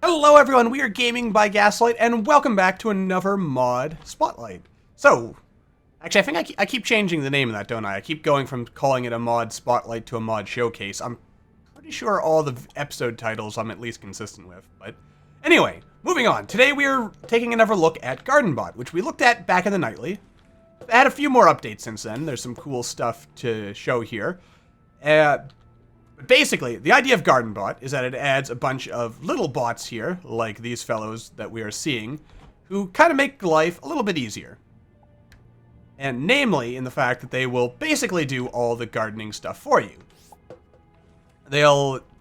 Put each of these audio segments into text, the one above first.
Hello everyone, we are Gaming by Gaslight, and welcome back to another mod spotlight. So, actually I think I keep changing the name of that, don't I? I keep going from calling it a mod spotlight to a mod showcase. I'm pretty sure all the episode titles I'm at least consistent with, but anyway, moving on. Today we are taking another look at Gardenbot, which we looked at back in the Nightly. I had a few more updates since then. There's some cool stuff to show here. Basically, the idea of Gardenbot is that it adds a bunch of little bots here, like these fellows that we are seeing, who kind of make life a little bit easier. And namely, in the fact that they will basically do all the gardening stuff for you.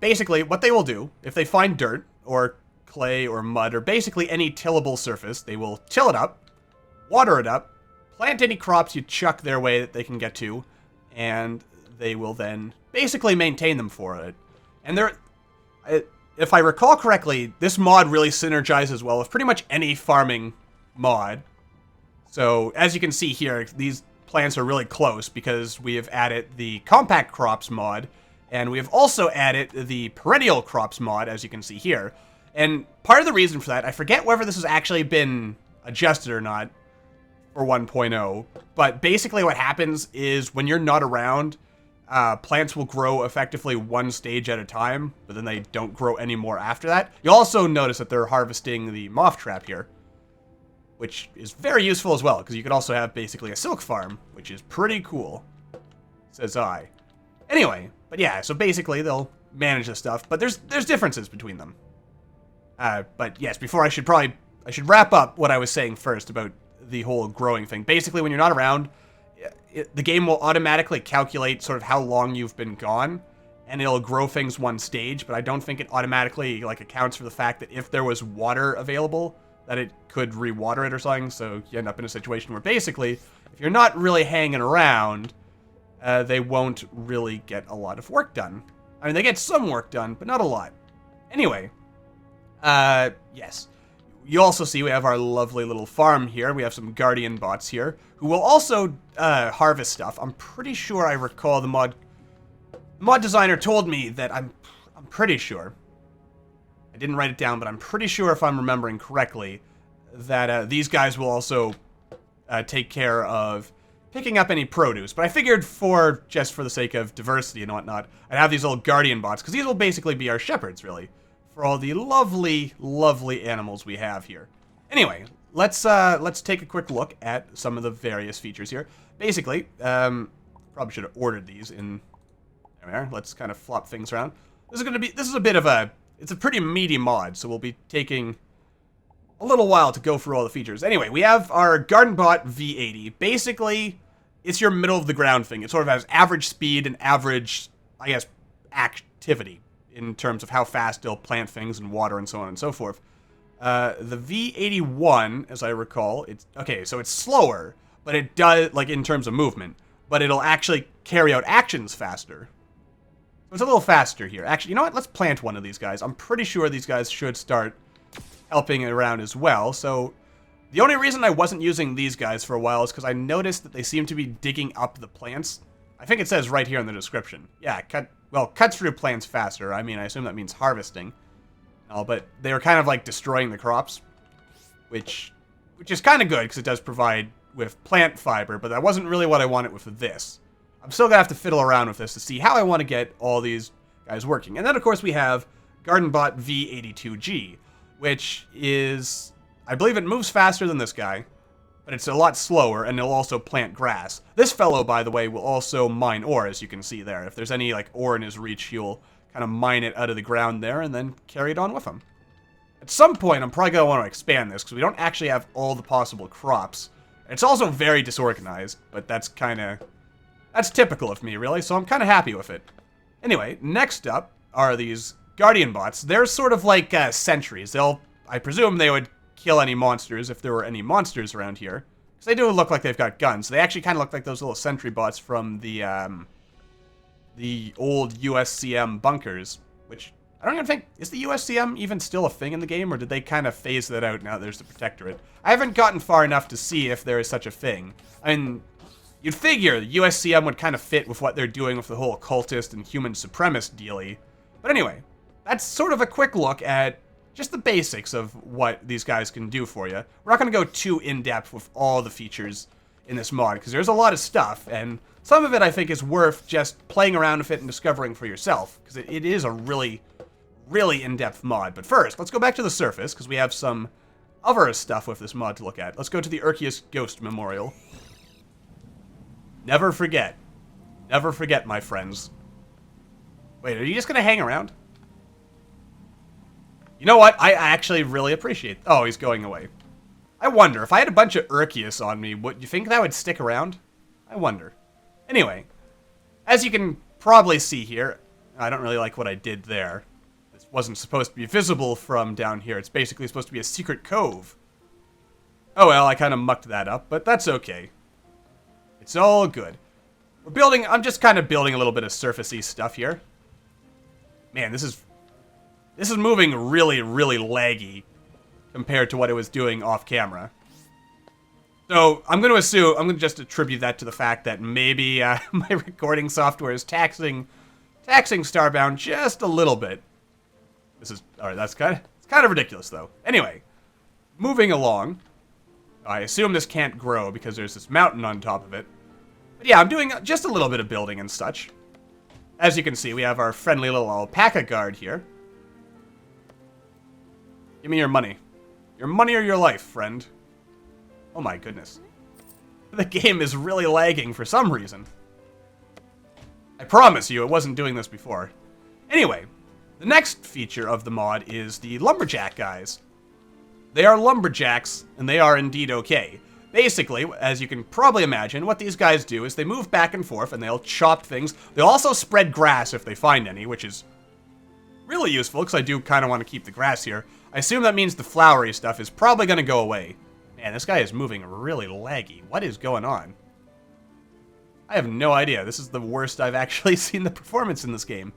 Basically, what they will do, if they find dirt, or clay, or mud, or basically any tillable surface, they will till it up, water it up, plant any crops you chuck their way that they can get to, and they will then basically maintain them for it. And if I recall correctly, this mod really synergizes well with pretty much any farming mod. So, as you can see here, these plants are really close because we have added the Compact Crops mod, and we have also added the Perennial Crops mod, as you can see here. And part of the reason for that, I forget whether this has actually been adjusted or not for 1.0, but basically what happens is when you're not around, plants will grow effectively one stage at a time, but then they don't grow anymore after that. You'll also notice that they're harvesting the moth trap here, which is very useful as well, because you could also have basically a silk farm, which is pretty cool, says I. Anyway, but yeah, so basically they'll manage this stuff, but there's differences between them. But yes, before I should wrap up what I was saying first about the whole growing thing. Basically, when you're not around, the game will automatically calculate sort of how long you've been gone, and it'll grow things one stage, but I don't think it automatically accounts for the fact that if there was water available, that it could re-water it or something, so you end up in a situation where basically, if you're not really hanging around, they won't really get a lot of work done. I mean, they get some work done, but not a lot. Anyway, yes. You also see we have our lovely little farm here. We have some guardian bots here who will also harvest stuff. I'm pretty sure I recall the mod designer told me that I'm pretty sure. I didn't write it down, but I'm pretty sure if I'm remembering correctly that these guys will also take care of picking up any produce. But I figured just for the sake of diversity and whatnot, I'd have these little guardian bots, because these will basically be our shepherds, really, for all the lovely, lovely animals we have here. Anyway, let's take a quick look at some of the various features here. Basically, probably should have ordered these in there. Let's kind of flop things around. This is a bit of it's a pretty meaty mod, so we'll be taking a little while to go through all the features. Anyway, we have our Gardenbot V80. Basically, it's your middle of the ground thing. It sort of has average speed and average, I guess, activity in terms of how fast it'll plant things and water and so on and so forth. The V81, as I recall, so it's slower, but it does, in terms of movement, but it'll actually carry out actions faster. So it's a little faster here. Actually, you know what? Let's plant one of these guys. I'm pretty sure these guys should start helping around as well. So the only reason I wasn't using these guys for a while is because I noticed that they seem to be digging up the plants. I think it says right here in the description. Yeah, cuts through plants faster. I mean, I assume that means harvesting. But they were kind of destroying the crops, which is kind of good because it does provide with plant fiber, but that wasn't really what I wanted with this. I'm still going to have to fiddle around with this to see how I want to get all these guys working. And then, of course, we have Gardenbot V82G, which is, I believe it moves faster than this guy, but it's a lot slower, and it'll also plant grass. This fellow, by the way, will also mine ore, as you can see there. If there's any ore in his reach, he'll kind of mine it out of the ground there and then carry it on with him. At some point, I'm probably going to want to expand this, because we don't actually have all the possible crops. It's also very disorganized, but that's typical of me, really, so I'm kind of happy with it. Anyway, next up are these guardian bots. They're sort of like sentries. I presume they would kill any monsters if there were any monsters around here, because they do look like they've got guns. They actually kind of look like those little sentry bots from the old USCM bunkers, which I don't even think, is the USCM even still a thing in the game, or did they kind of phase that out now that there's the Protectorate? I haven't gotten far enough to see if there is such a thing. I mean, you'd figure the USCM would kind of fit with what they're doing with the whole occultist and human supremacist dealy. But anyway, that's sort of a quick look at just the basics of what these guys can do for you. We're not going to go too in-depth with all the features in this mod, because there's a lot of stuff, and some of it I think is worth just playing around with it and discovering for yourself, because it is a really, really in-depth mod. But first, let's go back to the surface, because we have some other stuff with this mod to look at. Let's go to the Urkius Ghost Memorial. Never forget. Never forget, my friends. Wait, are you just going to hang around? You know what? I actually really appreciate... Oh, he's going away. I wonder, if I had a bunch of Urkius on me, would you think that would stick around? I wonder. Anyway, as you can probably see here, I don't really like what I did there. This wasn't supposed to be visible from down here. It's basically supposed to be a secret cove. Oh well, I kind of mucked that up, but that's okay. It's all good. We're building... I'm just kind of building a little bit of surfacey stuff here. Man, this is moving really, really laggy compared to what it was doing off camera. So, I'm going to just attribute that to the fact that maybe my recording software is taxing Starbound just a little bit. Alright, it's kind of ridiculous though. Anyway, moving along. I assume this can't grow because there's this mountain on top of it. But yeah, I'm doing just a little bit of building and such. As you can see, we have our friendly little alpaca guard here. Give me your money. Your money or your life, friend. Oh my goodness. The game is really lagging for some reason. I promise you, it wasn't doing this before. Anyway, the next feature of the mod is the Lumberjack guys. They are Lumberjacks, and they are indeed okay. Basically, as you can probably imagine, what these guys do is they move back and forth, and they'll chop things. They'll also spread grass if they find any, which is really useful, because I do kind of want to keep the grass here. I assume that means the flowery stuff is probably going to go away. Man, this guy is moving really laggy. What is going on? I have no idea. This is the worst I've actually seen the performance in this game.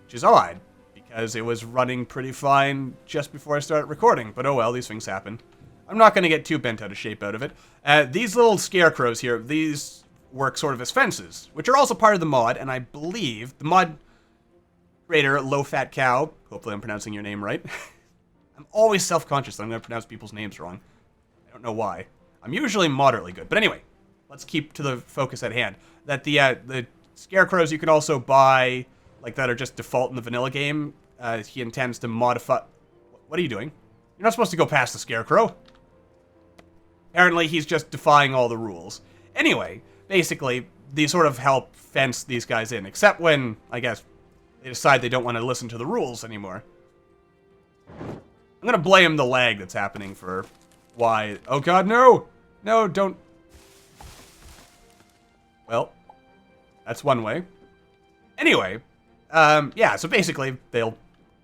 Which is odd, because it was running pretty fine just before I started recording. But oh well, these things happen. I'm not going to get too bent out of shape out of it. These little scarecrows here, these work sort of as fences, which are also part of the mod, and I believe the mod creator, Low Fat Cow, hopefully I'm pronouncing your name right. I'm always self-conscious that I'm going to pronounce people's names wrong. I don't know why. I'm usually moderately good. But anyway, let's keep to the focus at hand. That the scarecrows you can also buy, like that are just default in the vanilla game. He intends to modify... What are you doing? You're not supposed to go past the scarecrow. Apparently, he's just defying all the rules. Anyway, basically, these sort of help fence these guys in. Except when, I guess, they decide they don't want to listen to the rules anymore. I'm gonna blame the lag that's happening for why... Oh god, no! No, don't... Well, that's one way. Anyway, yeah, so basically, they'll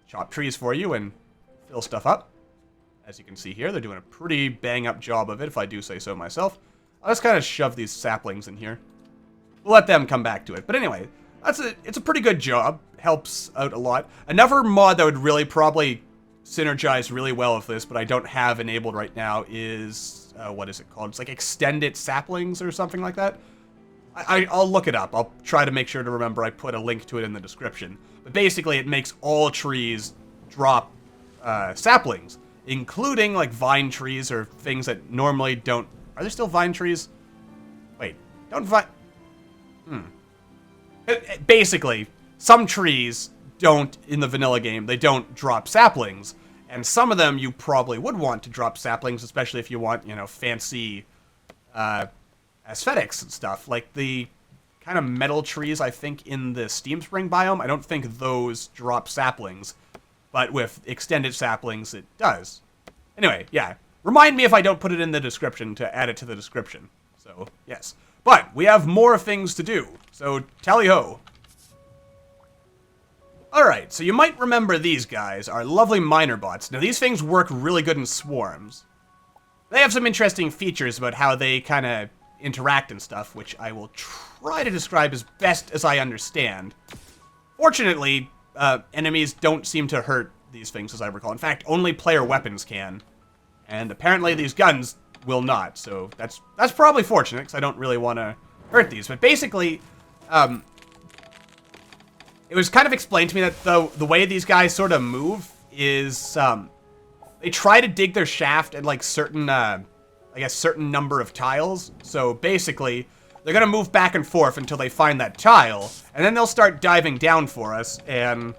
chop trees for you and fill stuff up. As you can see here, they're doing a pretty bang-up job of it, if I do say so myself. I'll just kind of shove these saplings in here. We'll let them come back to it. But anyway, it's a pretty good job. Helps out a lot. Another mod that would really probably synergize really well with this, but I don't have enabled right now, is... what is it called? It's like Extended Saplings or something like that. I'll look it up. I'll try to make sure to remember I put a link to it in the description. But basically, it makes all trees drop saplings, including like vine trees or things that normally don't... Are there still vine trees? Wait, don't vine... Basically, some trees don't, in the vanilla game, they don't drop saplings. And some of them you probably would want to drop saplings, especially if you want, you know, fancy aesthetics and stuff. Like the kind of metal trees, I think, in the Steam Spring biome, I don't think those drop saplings. But with extended saplings, it does. Anyway, yeah. Remind me if I don't put it in the description to add it to the description. So, yes. But we have more things to do. So, tally-ho. Alright, so you might remember these guys, our lovely miner bots. Now, these things work really good in swarms. They have some interesting features about how they kind of interact and stuff, which I will try to describe as best as I understand. Fortunately, enemies don't seem to hurt these things, as I recall. In fact, only player weapons can. And apparently these guns will not, so that's probably fortunate, because I don't really want to hurt these. But basically, it was kind of explained to me that the way these guys sort of move is they try to dig their shaft at like certain, I guess, certain number of tiles. So basically, they're going to move back and forth until they find that tile, and then they'll start diving down for us and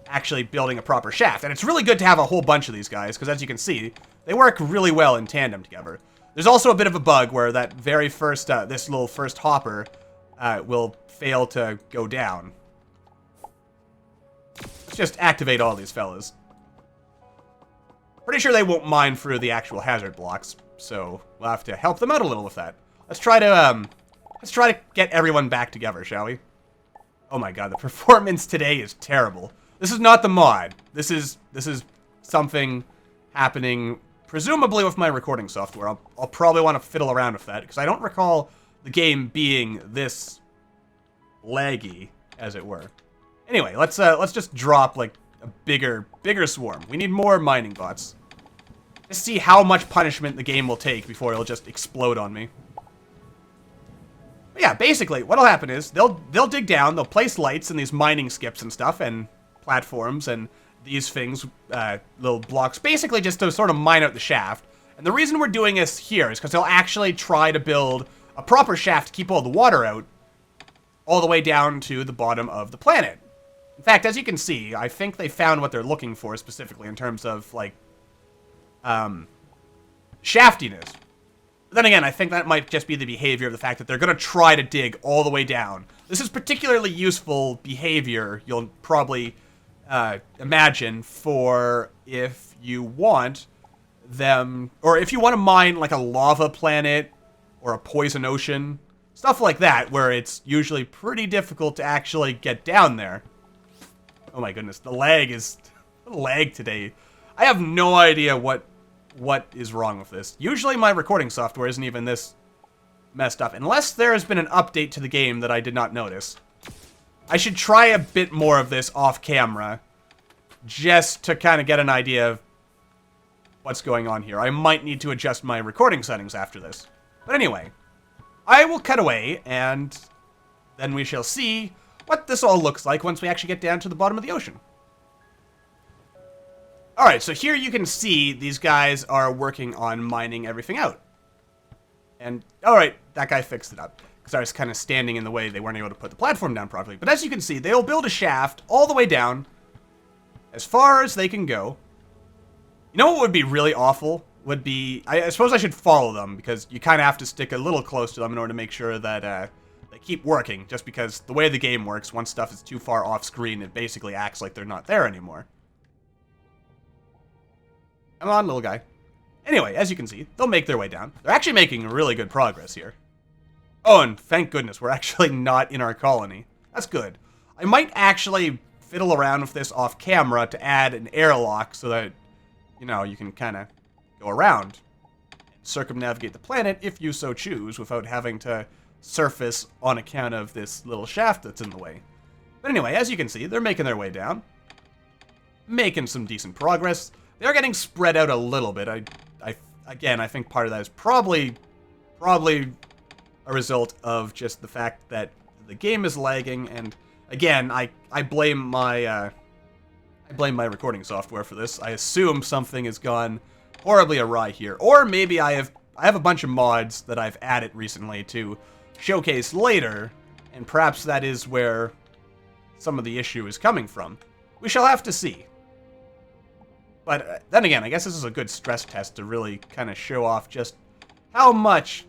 actually building a proper shaft. And it's really good to have a whole bunch of these guys, because as you can see, they work really well in tandem together. There's also a bit of a bug where that very first, this little first hopper will fail to go down. Let's just activate all these fellas. Pretty sure they won't mine through the actual hazard blocks, so we'll have to help them out a little with that. Let's try to get everyone back together, shall we? Oh my god, the performance today is terrible. This is not the mod. This is something happening, presumably with my recording software. I'll probably want to fiddle around with that, because I don't recall the game being this laggy, as it were. Anyway, let's just drop like a bigger swarm. We need more mining bots. Let's see how much punishment the game will take before it'll just explode on me. But yeah, basically, what'll happen is they'll dig down, they'll place lights in these mining skips and stuff, and platforms, and these things, little blocks, basically just to sort of mine out the shaft. And the reason we're doing this here is because they'll actually try to build a proper shaft to keep all the water out, all the way down to the bottom of the planet. In fact, as you can see, I think they found what they're looking for specifically in terms of, like, shaftiness. But then again, I think that might just be the behavior of the fact that they're going to try to dig all the way down. This is particularly useful behavior, you'll probably imagine, for if you want them, or if you want to mine, like, a lava planet or a poison ocean, stuff like that, where it's usually pretty difficult to actually get down there. Oh my goodness, the lag today. I have no idea what is wrong with this. Usually my recording software isn't even this messed up, unless there has been an update to the game that I did not notice. I should try a bit more of this off camera, just to kind of get an idea of what's going on here. I might need to adjust my recording settings after this. But anyway, I will cut away, and then we shall see what this all looks like once we actually get down to the bottom of the ocean. Alright, so here you can see these guys are working on mining everything out. And, alright, that guy fixed it up, because I was kind of standing in the way. They weren't able to put the platform down properly. But as you can see, they'll build a shaft all the way down, as far as they can go. You know what would be really awful? Would be, I suppose I should follow them, because you kind of have to stick a little close to them in order to make sure that they keep working, just because the way the game works, once stuff is too far off screen, it basically acts like they're not there anymore. Come on, little guy. Anyway, as you can see, they'll make their way down. They're actually making really good progress here. Oh, and thank goodness we're actually not in our colony. That's good. I might actually fiddle around with this off camera to add an airlock so that, you know, you can kind of go around and circumnavigate the planet if you so choose without having to surface on account of this little shaft that's in the way. But anyway, as you can see, they're making their way down. Making some decent progress. They're getting spread out a little bit. Again, I think part of that is probably a result of just the fact that the game is lagging, and again, I blame my recording software for this. I assume something has gone horribly awry here, or maybe I have a bunch of mods that I've added recently to showcase later, and perhaps that is where some of the issue is coming from. We shall have to see. But then again, I guess this is a good stress test to really kind of show off just how much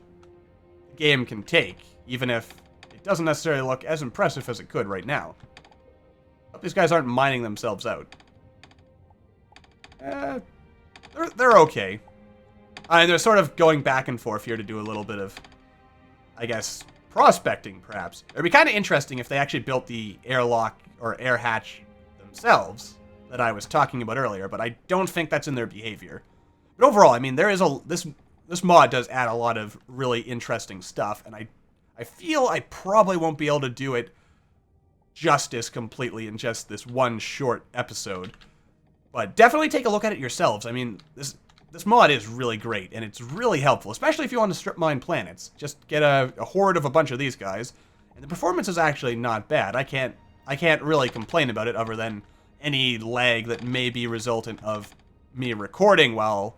the game can take, even if it doesn't necessarily look as impressive as it could right now. Hope these guys aren't mining themselves out. They're okay. They're sort of going back and forth here to do a little bit of, I guess, prospecting, perhaps. It'd be kind of interesting if they actually built the airlock or air hatch themselves that I was talking about earlier, but I don't think that's in their behavior. But overall, I mean, there is this mod does add a lot of really interesting stuff, and I feel I probably won't be able to do it justice completely in just this one short episode. But definitely take a look at it yourselves. I mean, this mod is really great, and it's really helpful, especially if you want to strip mine planets. Just get a horde of a bunch of these guys, and the performance is actually not bad. I can't really complain about it other than, any lag that may be resultant of me recording while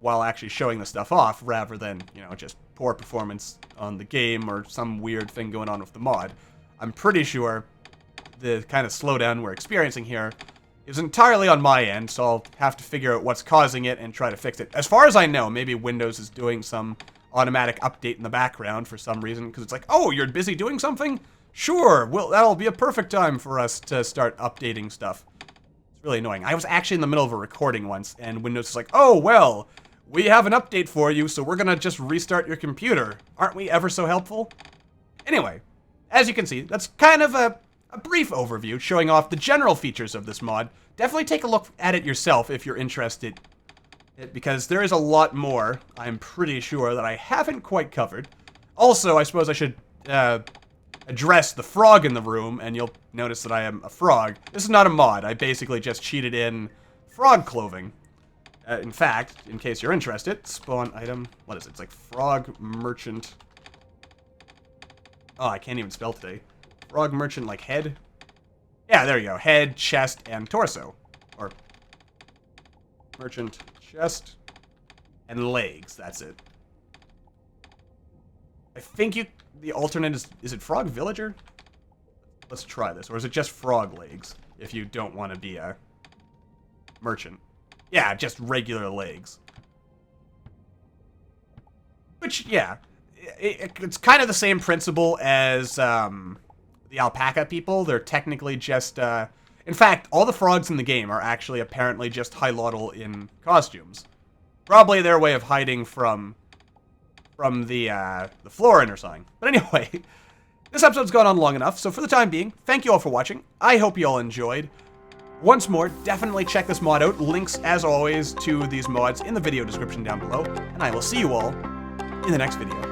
actually showing the stuff off, rather than, you know, just poor performance on the game or some weird thing going on with the mod. I'm pretty sure the kind of slowdown we're experiencing here is entirely on my end, so I'll have to figure out what's causing it and try to fix it. As far as I know, maybe Windows is doing some automatic update in the background for some reason, because it's like, oh, you're busy doing something? Sure, well, that'll be a perfect time for us to start updating stuff. It's really annoying. I was actually in the middle of a recording once, and Windows is like, oh, well, we have an update for you, so we're gonna just restart your computer. Aren't we ever so helpful? Anyway, as you can see, that's kind of a brief overview showing off the general features of this mod. Definitely take a look at it yourself if you're interested, because there is a lot more, I'm pretty sure, that I haven't quite covered. Also, I suppose I should address the frog in the room, and you'll notice that I am a frog. This is not a mod. I basically just cheated in frog clothing. In fact, in case you're interested, spawn item, what is it? It's like frog merchant. Oh, I can't even spell today. Frog merchant, like head? Yeah, there you go. Head, chest, and torso. Or merchant, chest, and legs. That's it. I think the alternate is it frog villager? Let's try this. Or is it just frog legs if you don't want to be a merchant? Yeah, just regular legs. Which, yeah, it's kind of the same principle as the alpaca people. They're technically just, in fact, all the frogs in the game are actually apparently just Hilotl in costumes. Probably their way of hiding from the Florin or something. But anyway, this episode's gone on long enough, so for the time being, thank you all for watching. I hope you all enjoyed. Once more, definitely check this mod out. Links, as always, to these mods in the video description down below. And I will see you all in the next video.